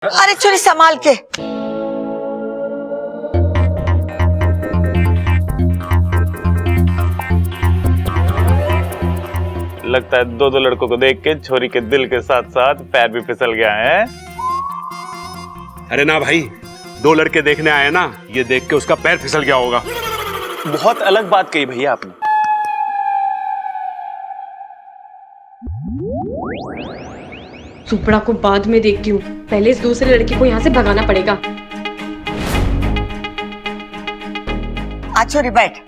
अरे छोरी संभाल के। लगता है दो लड़कों को देख के छोरी के दिल के साथ साथ पैर भी फिसल गया है। अरे ना भाई, दो लड़के देखने आए ना, ये देख के उसका पैर फिसल गया होगा। बहुत अलग बात कही भैया आपने। सुपड़ा को बाद में देखती हूँ, पहले इस दूसरे लड़के को यहाँ से भगाना पड़ेगा। आ छोरी बैठ।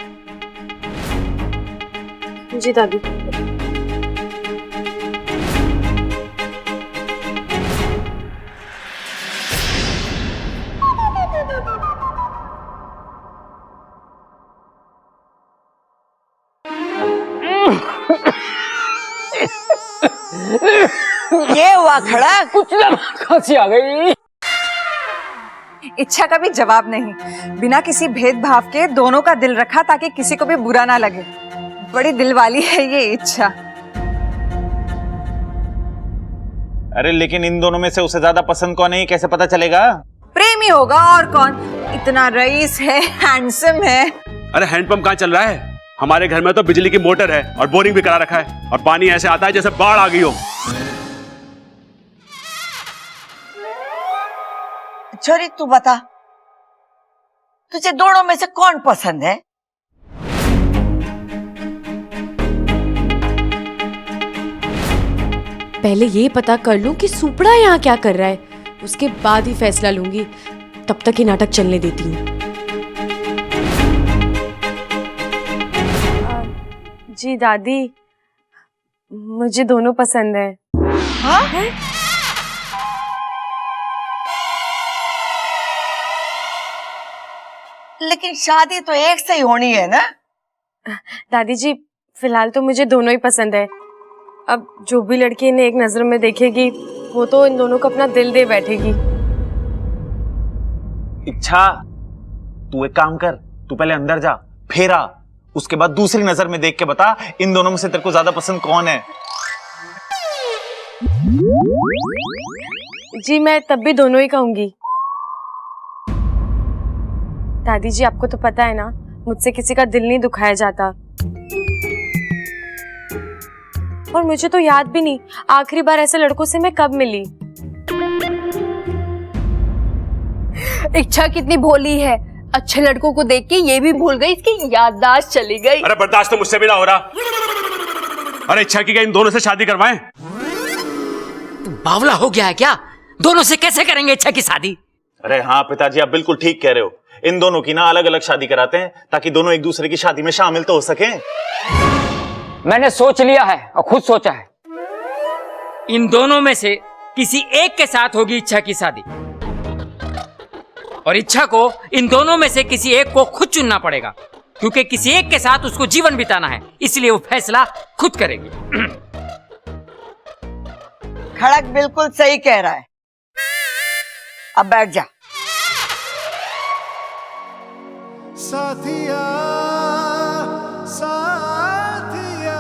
जी दादी। ये हुआ खड़ा, कुछ ना, खांसी आ गई। इच्छा का भी जवाब नहीं, बिना किसी भेदभाव के दोनों का दिल रखा ताकि किसी को भी बुरा ना लगे। बड़ी दिल वाली है ये इच्छा। अरे लेकिन इन दोनों में से उसे ज्यादा पसंद कौन है, कैसे पता चलेगा? प्रेमी होगा और कौन, इतना रईस है, हैंडसम है। अरे हैंडपंप कहाँ चल रहा है? हमारे घर में तो बिजली की मोटर है और बोरिंग भी करा रखा है, और पानी ऐसे आता है जैसे बाढ़ आ गई हो। छोरी तू बता, तुझे दोनों में से कौन पसंद है? पहले ये पता कर लूं कि सुपड़ा यहाँ क्या कर रहा है, उसके बाद ही फैसला लूंगी। तब तक ही नाटक चलने देती हूँ। जी दादी, मुझे दोनों पसंद है। हाँ? लेकिन शादी तो एक से ही होनी है ना? दादी जी, फिलहाल तो मुझे दोनों ही पसंद है। अब जो भी लड़की इन्हें एक नजर में देखेगी, वो तो इन दोनों को अपना दिल दे बैठेगी। इच्छा, तू एक काम कर, तू पहले अंदर जा, फिर आ, उसके बाद दूसरी नजर में देख के बता इन दोनों में से तेरे को ज्यादा पसंद कौन है। जी मैं तब भी दोनों ही कहूंगी। दादी जी, आपको तो पता है ना, मुझसे किसी का दिल नहीं दुखाया जाता। और मुझे तो याद भी नहीं आखिरी बार ऐसे लड़कों से मैं कब मिली। इच्छा कितनी भोली है, अच्छे लड़कों को देख के ये भी भूल गई, इसकी याददाश्त चली गई। अरे बर्दाश्त तो मुझसे भी ना हो रहा। अरे इच्छा की क्या इन दोनों से शादी करवाएं? बावला हो गया है क्या? दोनों से कैसे करेंगे इच्छा की शादी? अरे हाँ पिताजी, आप बिल्कुल ठीक कह रहे हो। इन दोनों की ना अलग अलग शादी कराते हैं ताकि दोनों एक दूसरे की शादी में शामिल तो हो सके। मैंने सोच लिया है और खुद सोचा है, इन दोनों में से किसी एक के साथ होगी इच्छा की शादी, और इच्छा को इन दोनों में से किसी एक को खुद चुनना पड़ेगा, क्योंकि किसी एक के साथ उसको जीवन बिताना है, इसलिए वो फैसला खुद करेगी। खड़क बिल्कुल सही कह रहा है। अब बैठ जा। साथिया, साथिया।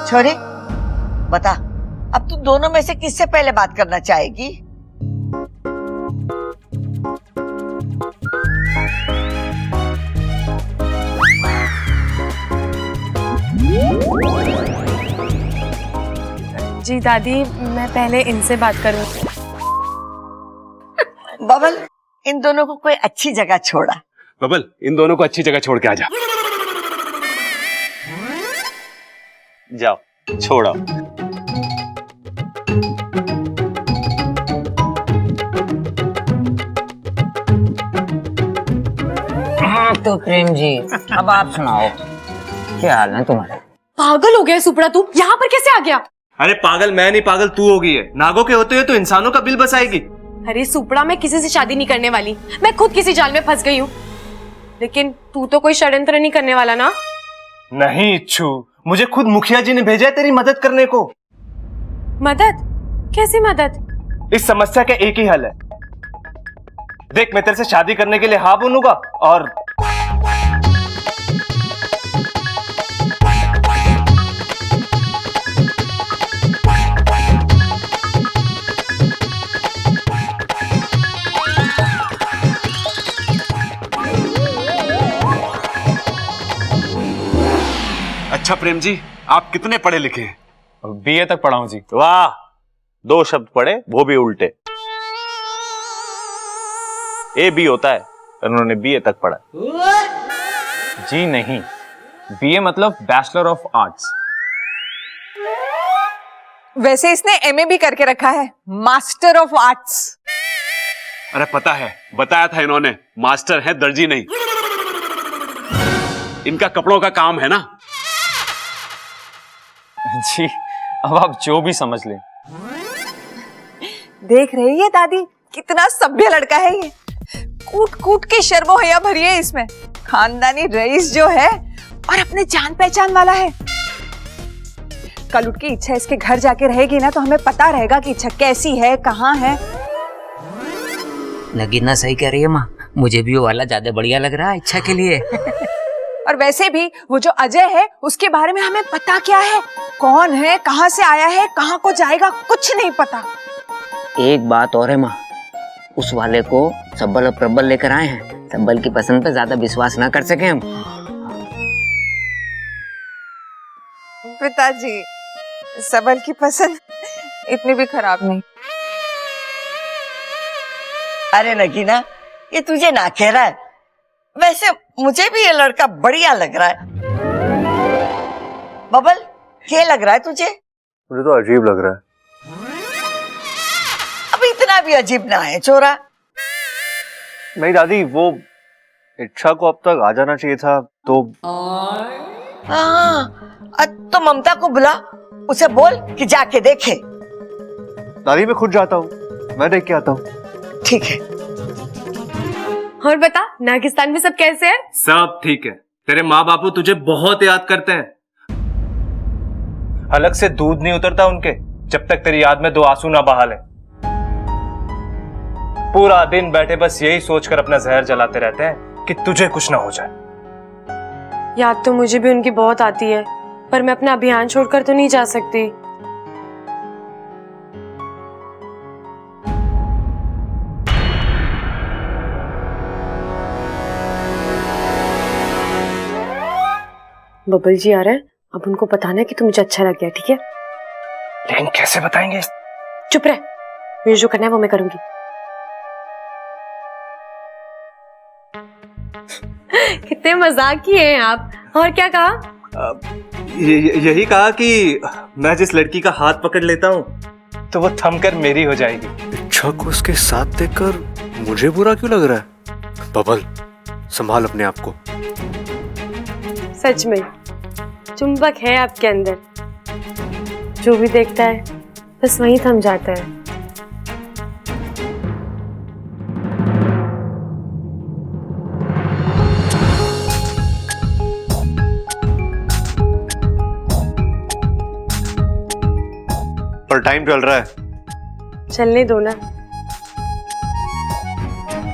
छोरी बता, अब तू दोनों में से किससे पहले बात करना चाहेगी? जी दादी, मैं पहले इनसे बात करूं। बबल, इन दोनों को कोई अच्छी जगह छोड़ा। बबल, इन दोनों को अच्छी जगह छोड़ के आ जा। जाओ, छोड़ो। हाँ तो प्रेम जी, अब आप सुनाओ, क्या हाल है तुम्हारे? पागल हो गया है सुपड़ा, तू यहाँ पर कैसे आ गया? अरे पागल मैं नहीं, पागल तू हो गई है। नागों के होते हुए तो इंसानों का बिल बसाएगी। अरे सुपड़ा, मैं किसी से शादी नहीं करने वाली, मैं खुद किसी जाल में फंस गई हूँ। लेकिन तू तो कोई षड्यंत्र नहीं करने वाला ना? नहीं इच्छू, मुझे खुद मुखिया जी ने भेजा है तेरी मदद करने को। मदद? कैसी मदद? इस समस्या का एक ही हल है। देख, मैं तेरे से शादी करने के लिए हाँ बोलूंगा और अच्छा प्रेम जी, आप कितने पढ़े लिखे हैं? बीए तक पढ़ा हूं जी। वाह, 2 शब्द पढ़े, वो भी उल्टे। ए बी होता है, उन्होंने बीए तक पढ़ा। जी नहीं, बीए मतलब बैचलर ऑफ आर्ट्स। वैसे इसने एमए भी करके रखा है, मास्टर ऑफ आर्ट्स। अरे पता है, बताया था इन्होंने, मास्टर है, दर्जी नहीं। इनका कपड़ों का काम है ना। जी, अब आप जो भी समझ लें। देख रही है दादी, कितना सभ्य लड़का है ये। कूट कूट के शर्मो हया भरी है इसमें। खानदानी रईस जो है और अपने जान पहचान वाला है। कल उठ की इच्छा इसके घर जाके रहेगी ना, तो हमें पता रहेगा कि इच्छा कैसी है, कहाँ है। नगीना सही कह रही है माँ, मुझे भी वो वाला ज्यादा बढ़िया लग रहा है इच्छा के लिए। और वैसे भी वो जो अजय है, उसके बारे में हमें पता क्या है? कौन है, कहाँ से आया है, कहाँ को जाएगा, कुछ नहीं पता। एक बात और है माँ, उस वाले को सब्बल और प्रबल लेकर आए हैं। सब्बल की पसंद पे ज्यादा विश्वास ना कर सके हम। पिताजी, सबल की पसंद इतनी भी खराब नहीं। अरे नगीना, ये तुझे ना कह रहा है। वैसे मुझे भी ये लड़का बढ़िया लग रहा है। बबल, क्या लग रहा है तुझे? मुझे तो अजीब लग रहा है। अब इतना भी अजीब ना है छोरा। नहीं दादी, वो इच्छा को अब तक आ जाना चाहिए था तो। हाँ, तो ममता को बुला, उसे बोल कि जाके देखे। दादी मैं खुद जाता हूँ, मैं देख के आता हूँ। ठीक है। और बता, नागिस्तान में सब कैसे हैं? सब ठीक है। तेरे माँ बापू तुझे बहुत याद करते हैं। हलक से दूध नहीं उतरता उनके जब तक तेरी याद में 2 आंसू ना बहा ले। पूरा दिन बैठे बस यही सोचकर अपना जहर जलाते रहते हैं कि तुझे कुछ ना हो जाए। याद तो मुझे भी उनकी बहुत आती है, पर मैं अपना अभियान छोड़कर तो नहीं जा सकती। बबल जी आ रहे हैं, अब उनको बताना है कि तू मुझे अच्छा लग गया, ठीक है? लेकिन कैसे बताएंगे? चुप रह, मुझे जो करना है वो मैं करूंगी। कितने मजाकी हैं आप। और क्या कहा? यही कहा कि मैं जिस लड़की का हाथ पकड़ लेता हूँ तो वो थमकर मेरी हो जाएगी। इच्छा को उसके साथ देखकर मुझे बुरा क्यों लग रहा है? बबल, संभाल अपने आप को। सच में चुंबक है आपके अंदर, जो भी देखता है बस वहीं थम जाता है। पर टाइम चल रहा है। चलने दो ना,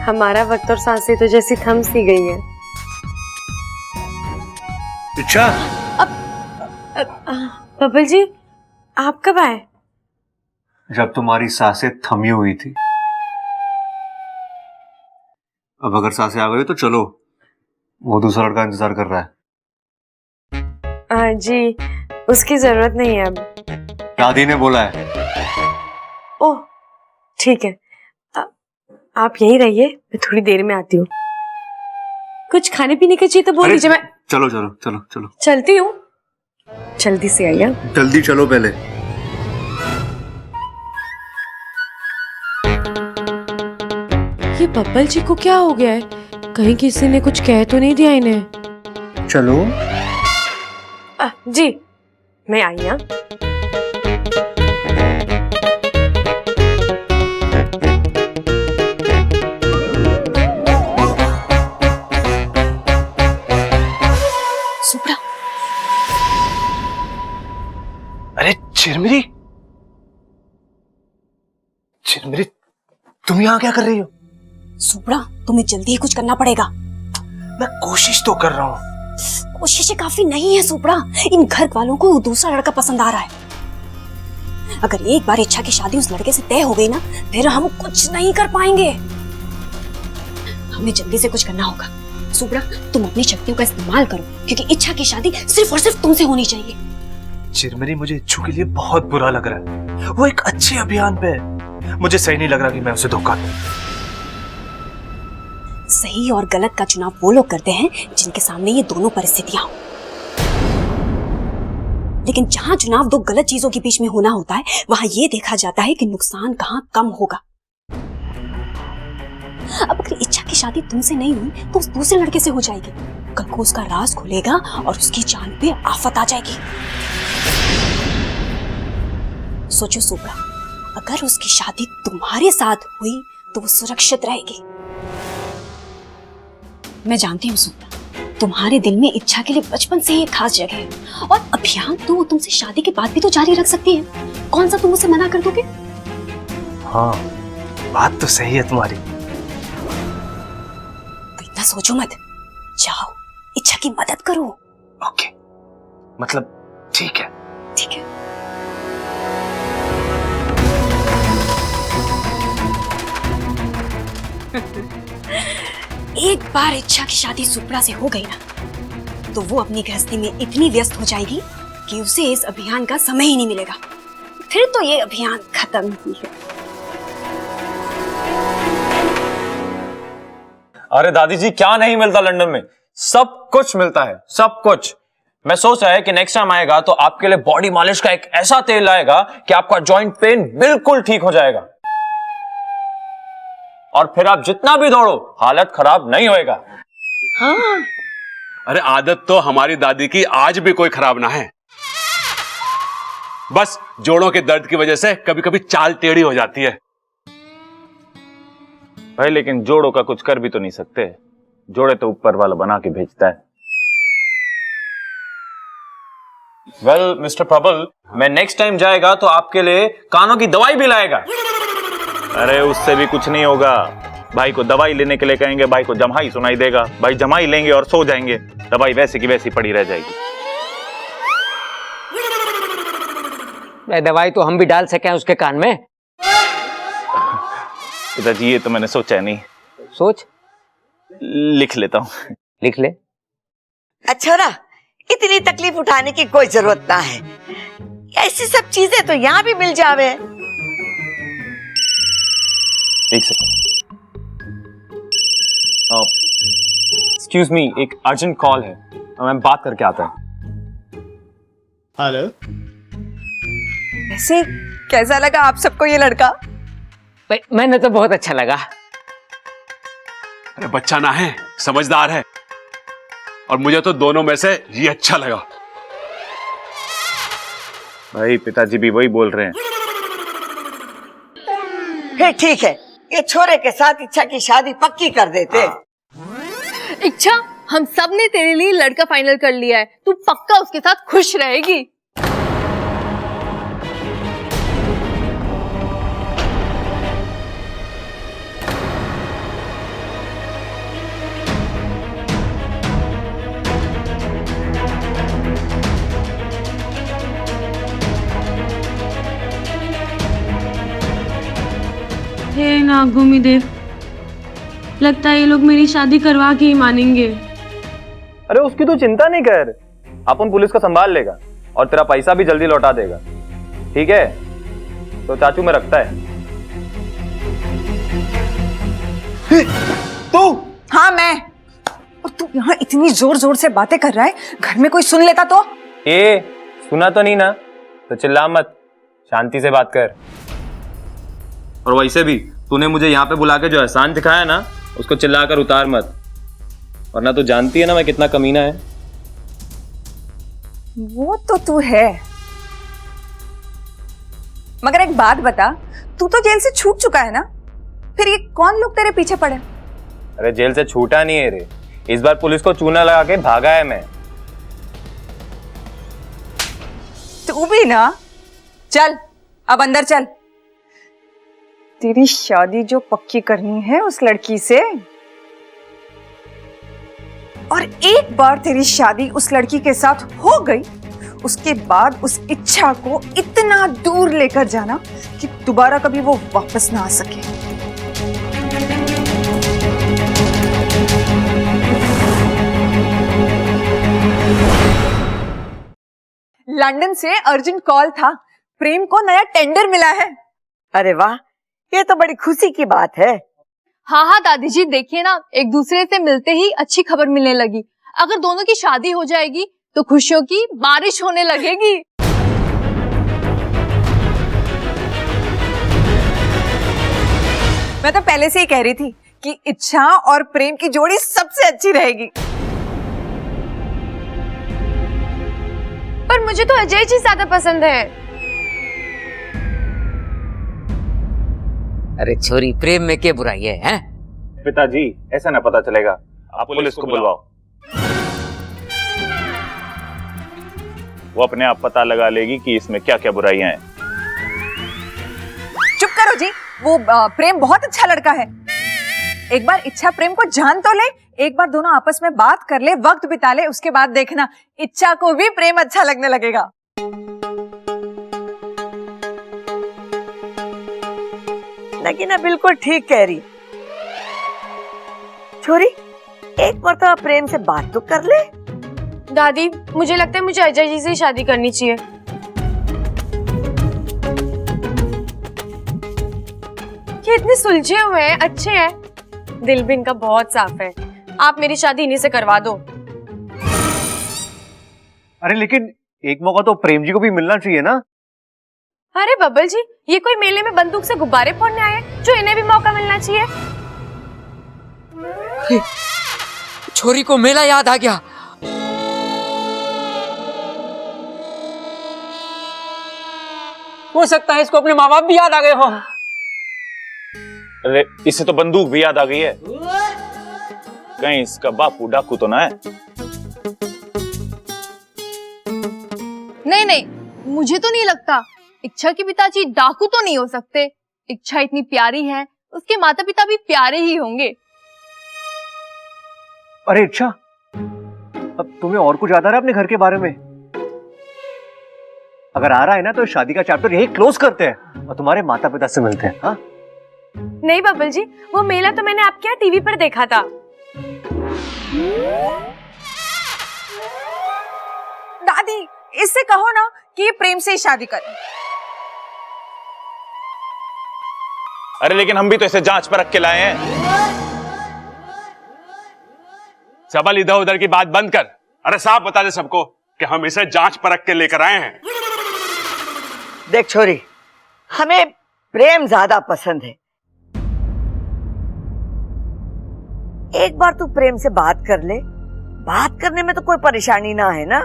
हमारा वक्त और सांसें तो जैसी थम सी गई है। इच्छा, बबल जी, आप कब आए? जब तुम्हारी सांसें थमी हुई थी। अब अगर सांसें आ गई तो चलो, वो दूसरा लड़का इंतजार कर रहा है। जी, उसकी जरूरत नहीं है अब। दादी ने बोला है। ओह ठीक है, आप यहीं रहिए, मैं थोड़ी देर में आती हूँ। कुछ खाने पीने का चाहिए तो बोल दीजिए। मैं चलो चलो चलो चलो, चलती हूँ, जल्दी से आइए। जल्दी चलो पहले। ये बब्बल जी को क्या हो गया है? कहीं किसी ने कुछ कह तो नहीं दिया इन्हें? चलो। जी मैं आई। हाँ, अरे चिरमिरी, चिरमिरी, तुम यहाँ क्या कर रही हो? सुब्रा, तुम्हें जल्दी ही कुछ करना पड़ेगा। मैं कोशिश तो कर रहा हूँ। कोशिशें काफी नहीं है सुब्रा, इन घर वालों को दूसरा लड़का पसंद आ रहा है। अगर एक बार इच्छा की शादी उस लड़के से तय हो गई ना, फिर हम कुछ नहीं कर पाएंगे। हमें जल्दी से कुछ करना होगा। सुब्रा, तुम अपनी शक्तियों का इस्तेमाल करो, क्योंकि इच्छा की शादी सिर्फ और सिर्फ तुमसे होनी चाहिए। चिरमिरी, मुझे इच्छू के लिए बहुत बुरा लग रहा है। वो एक अच्छे अभियान पे है। मुझे सही नहीं लग रहा कि मैं उसे धोखा दूं। सही और गलत का चुनाव वो लोग करते हैं जिनके सामने ये दोनों परिस्थितियां हो। लेकिन जहां चुनाव दो गलत चीजों के बीच में होना होता है, वहां ये देखा जाता है कि नुकसान कहां कम होगा। अब अगर इच्छा की शादी तुमसे नहीं हुई तो उस दूसरे लड़के से हो जाएगी। कल को उसका राज खुलेगा और उसकी जान पे आफत आ जाएगी। सोचो सुब्रा, अगर उसकी शादी तुम्हारे साथ हुई तो वो सुरक्षित रहेगी। मैं जानती हूँ सुब्रा, तुम्हारे दिल में इच्छा के लिए बचपन से ही एक खास जगह है, और अभियान तो वो तुमसे शादी के बाद भी तो जारी रख सकती है। कौन सा तुम उसे मना कर दोगे? हाँ, बात तो सही है तुम्हारी। इतना सोचो मत, जाओ इच्छा की मदद करो। ओके, मतलब ठीक है। ठीक है। एक बार इच्छा की शादी सुप्रा से हो गई ना, तो वो अपनी गृहस्थी में इतनी व्यस्त हो जाएगी कि उसे इस अभियान का समय ही नहीं मिलेगा। फिर तो ये अभियान खत्म ही है। अरे दादी जी, क्या नहीं मिलता लंदन में? सब कुछ मिलता है, सब कुछ। मैं सोच रहा है कि नेक्स्ट टाइम आएगा तो आपके लिए बॉडी मालिश का एक ऐसा तेल लाएगा कि आपका जॉइंट पेन बिल्कुल ठीक हो जाएगा, और फिर आप जितना भी दौड़ो हालत खराब नहीं होएगा। हाँ, अरे आदत तो हमारी दादी की आज भी कोई खराब ना है। बस जोड़ों के दर्द की वजह से कभी कभी चाल टेढ़ी हो जाती है। भाई लेकिन जोड़ों का कुछ कर भी तो नहीं सकते, जोड़े तो ऊपर वाला बना के भेजता है। वेल मिस्टर प्रबल, मैं नेक्स्ट टाइम जाएगा तो आपके लिए कानों की दवाई भी लाएगा। अरे उससे भी कुछ नहीं होगा, भाई को दवाई लेने के लिए कहेंगे, भाई को जम्हाई सुनाई देगा, भाई जम्हाई लेंगे और सो जाएंगे, दवाई वैसी की वैसी पड़ी रह जाएगी। दवाई तो हम भी डाल सके उसके कान में। पिताजी ये तो मैंने सोचा नहीं। सोच, लिख लेता हूँ। लिख ले। अच्छा ना, इतनी तकलीफ उठाने की कोई जरूरत ना है, ऐसी सब चीजें तो यहाँ भी मिल जावे। एक सेकंड, एक्सक्यूज मी, एक अर्जेंट कॉल है, मैं बात करके आता हूँ। हेलो। वैसे कैसा लगा आप सबको ये लड़का? भाई मैंने तो बहुत अच्छा लगा। अरे बच्चा ना है, समझदार है, और मुझे तो दोनों में से ये अच्छा लगा। भाई पिताजी भी वही बोल रहे हैं। फिर ठीक है, ये छोरे के साथ इच्छा की शादी पक्की कर देते। इच्छा, हम सब ने तेरे लिए लड़का फाइनल कर लिया है, तू पक्का उसके साथ खुश रहेगी। हे नागुमी देव, लगता है ये लोग मेरी शादी करवा के ही मानेंगे। अरे उसकी तो चिंता नहीं कर, अपन पुलिस को संभाल लेगा और तेरा पैसा भी जल्दी लौटा देगा, ठीक है? तो चाचू में रखता है। तू? हाँ मैं। और तू यहाँ इतनी जोर जोर से बातें कर रहा है, घर में कोई सुन लेता तो? ए, सुना तो नहीं ना? तो चिल्ला मत, शांति से बात कर। और वैसे भी तूने मुझे यहाँ पे बुला के जो एहसान दिखाया ना, उसको चिल्लाकर उतार मत, वरना तू जानती है ना मैं कितना कमीना है। वो तो तू है, मगर एक बात बता, तू तो जेल से छूट चुका है ना, फिर ये कौन लोग तेरे पीछे पड़े? अरे जेल से छूटा नहीं है रे, इस बार पुलिस को चूना लगा के भागा है मैं। तू भी ना, चल अब अंदर चल, तेरी शादी जो पक्की करनी है उस लड़की से, और एक बार तेरी शादी उस लड़की के साथ हो गई, उसके बाद उस इच्छा को इतना दूर लेकर जाना कि दोबारा कभी वो वापस ना आ सके। लंदन से अर्जेंट कॉल था, प्रेम को नया टेंडर मिला है। अरे वाह, ये तो बड़ी खुशी की बात है। हाँ हाँ दादी जी, देखिए ना, एक दूसरे से मिलते ही अच्छी खबर मिलने लगी। अगर दोनों की शादी हो जाएगी तो खुशियों की बारिश होने लगेगी। मैं तो पहले से ही कह रही थी कि इच्छा और प्रेम की जोड़ी सबसे अच्छी रहेगी। पर मुझे तो अजय जी ज्यादा पसंद है। अरे छोरी, प्रेम में क्या बुराई है, हैं? पिताजी, ऐसा ना पता चलेगा, आप पुलिस को बुलवाओ। वो अपने आप पता लगा लेगी कि इसमें क्या क्या बुराइयां हैं। चुप करो जी, वो प्रेम बहुत अच्छा लड़का है। एक बार इच्छा प्रेम को जान तो ले, एक बार दोनों आपस में बात कर ले, वक्त बिता ले, उसके बाद देखना इच्छा को भी प्रेम अच्छा लगने लगेगा। नगीना बिल्कुल ठीक कह रही। छोरी, एक बार तो आप प्रेम से बात तो कर ले। दादी, मुझे लगता है मुझे अजय जी से ही शादी करनी चाहिए। ये इतने सुलझे हुए हैं, अच्छे हैं, दिल भी इनका बहुत साफ है। आप मेरी शादी इन्हीं से करवा दो। अरे लेकिन एक मौका तो प्रेम जी को भी मिलना चाहिए ना। अरे बब्बल जी, ये कोई मेले में बंदूक से गुब्बारे फोड़ने आए जो इन्हें भी मौका मिलना चाहिए। छोरी को मेला याद आ गया। हो सकता है इसको अपने माँ बाप भी याद आ गए हो। अरे इसे तो बंदूक भी याद आ गई है। कहीं इसका बापू डाकू तो ना है? नहीं नहीं, मुझे तो नहीं लगता। इच्छा के पिताजी डाकू तो नहीं हो सकते। इच्छा इतनी प्यारी है, उसके माता पिता भी प्यारे ही होंगे। अरे इच्छा, अब तुम्हें और कुछ याद आ रहा है अपने घर के बारे में? अगर आ रहा है ना तो शादी का चैप्टर यही क्लोज करते हैं और तुम्हारे माता पिता से मिलते हैं। हाँ? नहीं बब्बल जी, वो मेला तो मैंने आपके यहाँ टीवी पर देखा था। दादी, इससे कहो ना कि ये प्रेम से ही शादी करे। अरे लेकिन हम भी तो इसे जांच पर रख के लाए हैं। सबल, इधर उधर की बात बंद कर। अरे साफ बता दे सबको कि हम इसे जांच परख के लेकर आए हैं। देख छोरी, हमें प्रेम ज्यादा पसंद है। एक बार तू प्रेम से बात कर ले, बात करने में तो कोई परेशानी ना है ना।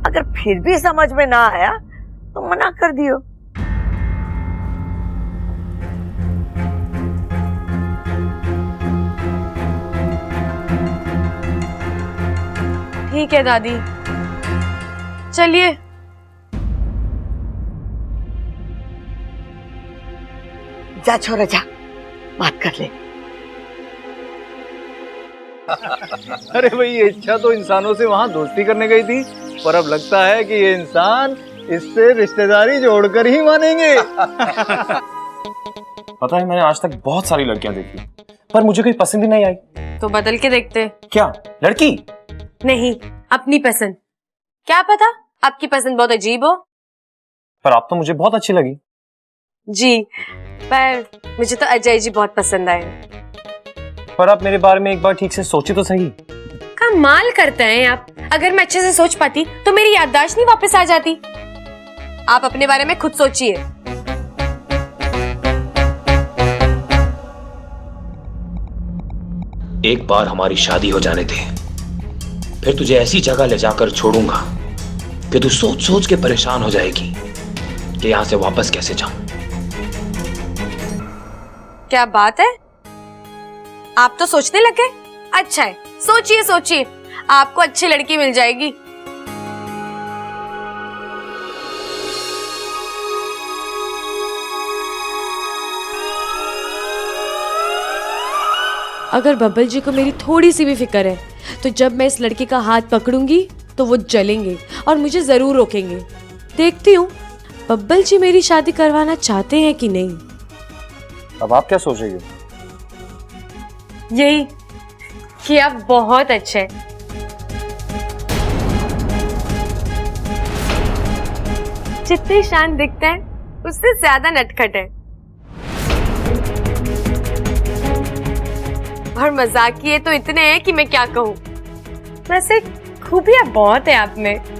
अगर फिर भी समझ में ना आया तो मना कर दियो। ठीक है दादी, चलिए। जा छोरा जा, बात कर ले। अरे भाई, ये इच्छा तो इंसानों से वहां दोस्ती करने गई थी, पर अब लगता है कि ये इंसान इससे रिश्तेदारी जोड़कर ही मानेंगे। पता है, मैंने आज तक बहुत सारी लड़कियां देखी, पर मुझे कोई पसंद ही नहीं आई। तो बदल के देखते। क्या लड़की? नहीं, अपनी पसंद। क्या पता आपकी पसंद बहुत अजीब हो। पर आप तो मुझे बहुत अच्छी लगी। जी, पर मुझे तो अजय जी बहुत पसंद आए। पर आप मेरे बारे में एक बार ठीक से सोची तो सही। कमाल करते हैं आप। अगर मैं अच्छे से सोच पाती तो मेरी याददाश्त नहीं वापस आ जाती। आप अपने बारे में खुद सोचिए। एक बार हमारी शादी हो जाने दे, फिर तुझे ऐसी जगह ले जाकर छोड़ूंगा कि तू सोच सोच के परेशान हो जाएगी कि यहां से वापस कैसे जाऊं। क्या बात है, आप तो सोचने लगे। अच्छा है, सोचिए सोचिए, आपको अच्छी लड़की मिल जाएगी। अगर बब्बल जी को मेरी थोड़ी सी भी फिक्र है तो जब मैं इस लड़की का हाथ पकड़ूंगी तो वो जलेंगे और मुझे जरूर रोकेंगे। देखती हूँ बब्बल जी मेरी शादी करवाना चाहते हैं कि नहीं। अब आप क्या सोच रही हो? यही कि आप बहुत अच्छे हैं। जितने शांत दिखते हैं उससे ज्यादा नटखट है और मजाकिये तो इतने हैं कि मैं क्या कहूँ। वैसे खूबियां बहुत है आप में।